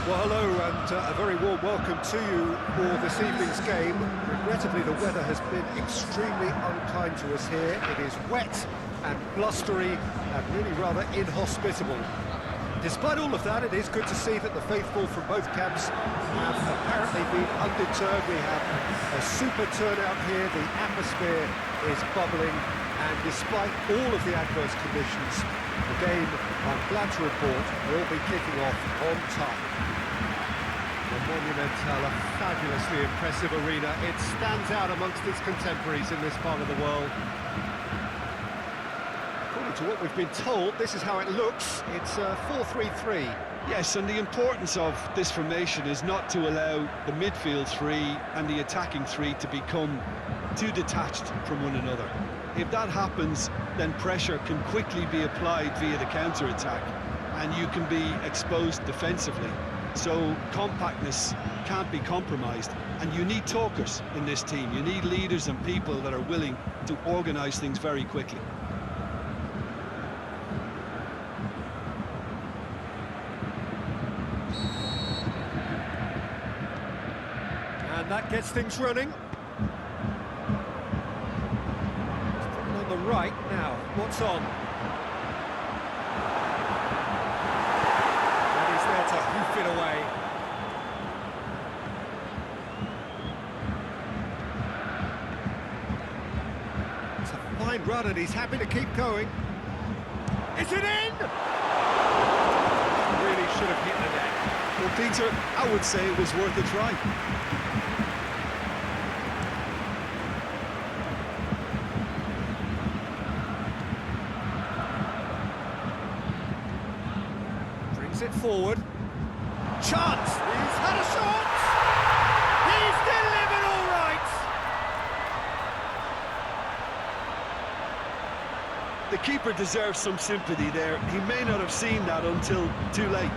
Well, hello and a very warm welcome to you for this evening's game. Regrettably, the weather has been extremely unkind to us here. It is wet and blustery and really rather inhospitable. Despite all of that, it is good to see that the faithful from both camps have apparently been undeterred. We have a super turnout here, the atmosphere is bubbling, and despite all of the adverse conditions, the game, I'm glad to report, will be kicking off on time. The Monumental, a fabulously impressive arena. It stands out amongst its contemporaries in this part of the world. According to what we've been told, this is how it looks. It's 4-3-3. Yes, and the importance of this formation is not to allow the midfield three and the attacking three to become too detached from one another. If that happens, then pressure can quickly be applied via the counter-attack, and you can be exposed defensively. So compactness can't be compromised, and you need talkers in this team. You need leaders and people that are willing to organise things very quickly. And that gets things running. On the right now, what's on? And he's there to hoof it away. It's a fine run and he's happy to keep going. Is it in? Really should have hit the net. Well, Peter, I would say it was worth a try. It forward. Chance! He's had a shot! He's delivered all right! The keeper deserves some sympathy there. He may not have seen that until too late.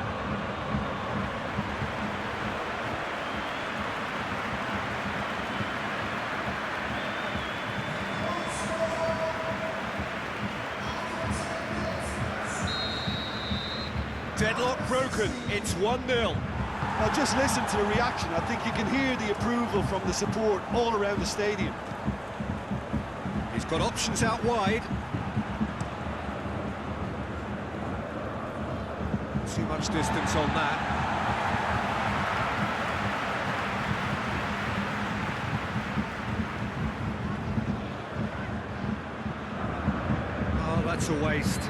Deadlock broken, it's 1-0. Now just listen to the reaction. I think you can hear the approval from the support all around the stadium. He's got options out wide. Too much distance on that. Oh, that's a waste.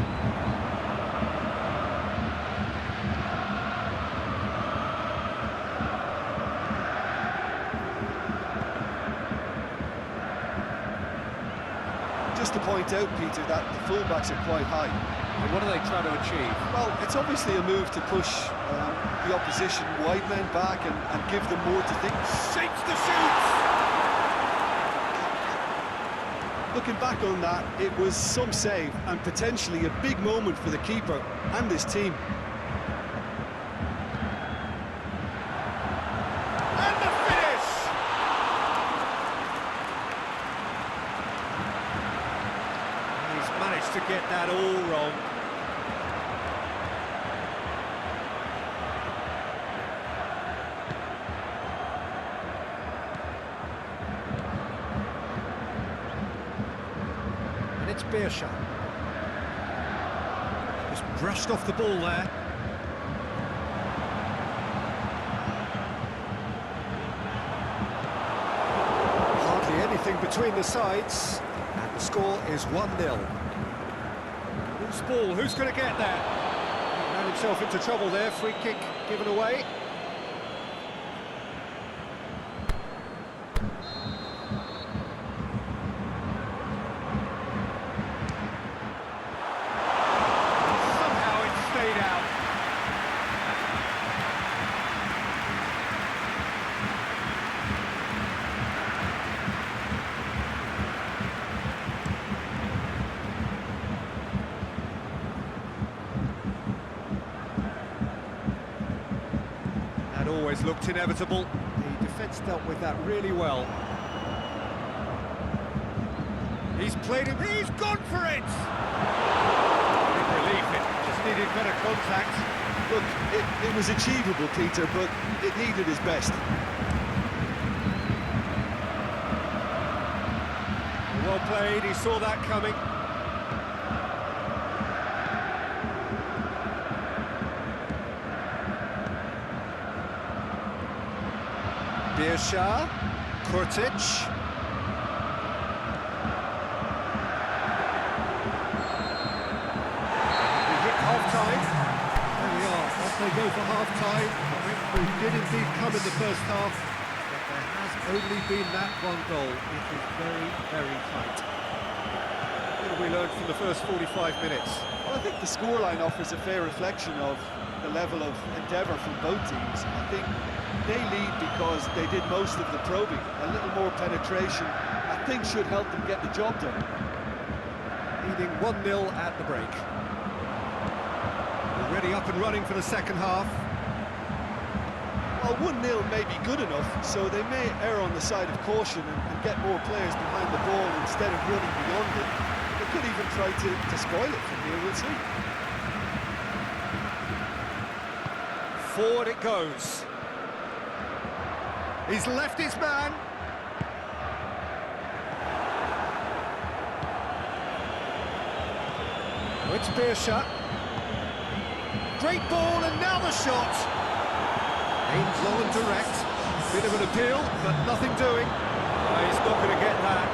Just to point out, Peter, that the fullbacks are quite high. And what are they trying to achieve? Well, it's obviously a move to push the opposition wide men back and give them more to think. Shapes the shoots! Looking back on that, it was some save and potentially a big moment for the keeper and this team. And the finish! He's managed to get that all wrong. And it's Beershot. Just brushed off the ball there. Hardly anything between the sides, and the score is 1-0. Loose ball, who's going to get there? He ran himself into trouble there, free kick given away. Somehow it stayed out. That always looked inevitable. The defence dealt with that really well. He's played him, he's gone for it! Big relief, it just needed better contact. Look, it was achievable, Peter, but it needed his best. Well played, he saw that coming. Birsha, Kurtic. We hit half-time. There we are, off they go for half-time. We did indeed come in the first half, but there has only been that one goal. It is very, very tight. What have we learned from the first 45 minutes? Well, I think the scoreline offers a fair reflection of the level of endeavour from both teams. I think they lead because they did most of the probing. A little more penetration, I think, should help them get the job done. Leading 1-0 at the break. Already up and running for the second half. Well, 1-0 may be good enough, so they may err on the side of caution and get more players behind the ball instead of running beyond it. They could even try to spoil it from here, we'll see. Forward it goes. He's left his man. Oh, it's Birsha. Great ball, and now the shot. Aimed low and direct. Bit of an appeal, but nothing doing. Oh, he's not going to get that.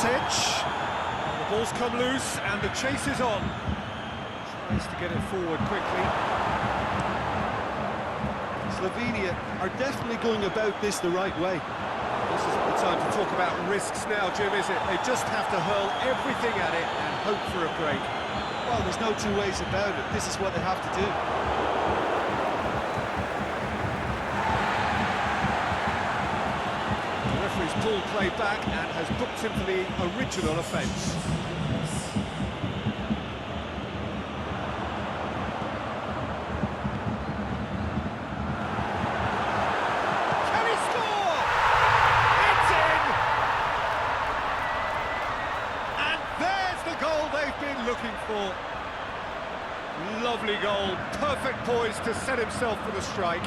The ball's come loose and the chase is on. Tries to get it forward quickly. Slovenia are definitely going about this the right way. This isn't the time to talk about risks now, Jim, is it? They just have to hurl everything at it and hope for a break. Well, there's no two ways about it. This is what they have to do. Referee's pulled play back and has booked him for the original offence. Can he score? It's in! And there's the goal they've been looking for. Lovely goal, perfect poise to set himself for the strike.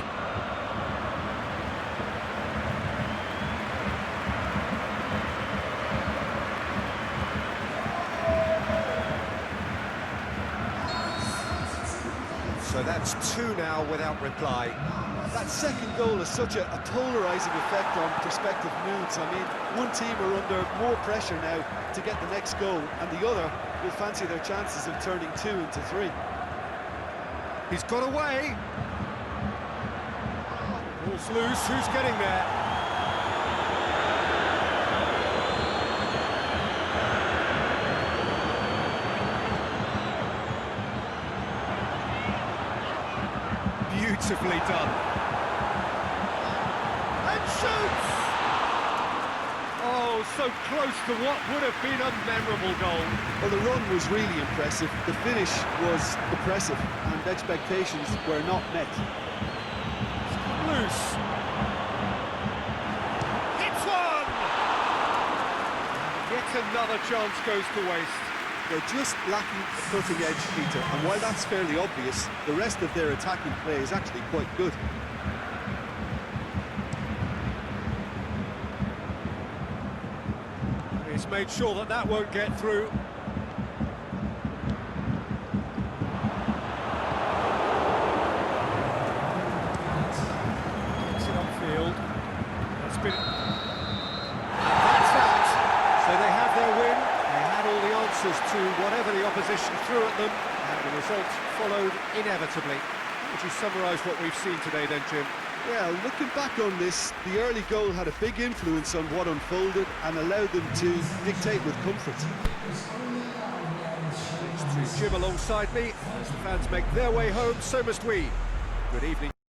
So that's two now without reply. That second goal has such a polarising effect on prospective moods. I mean, one team are under more pressure now to get the next goal, and the other will fancy their chances of turning 2 into 3. He's got away. Ball's loose, who's getting there? Beautifully done. And shoots! Oh, so close to what would have been a memorable goal. Well, the run was really impressive. The finish was impressive, and expectations were not met. Loose. Hits one! Yet another chance goes to waste. They're just lacking a cutting edge, Peter, and while that's fairly obvious, the rest of their attacking play is actually quite good. He's made sure that that won't get through. Gets it upfield. That's been... That's that! So they have their win. They had all the answers to whatever the opposition threw at them, and the result followed inevitably. Would you summarise what we've seen today then, Jim? Well, looking back on this, the early goal had a big influence on what unfolded and allowed them to dictate with comfort. Thanks to Jim alongside me. As the fans make their way home, so must we. Good evening.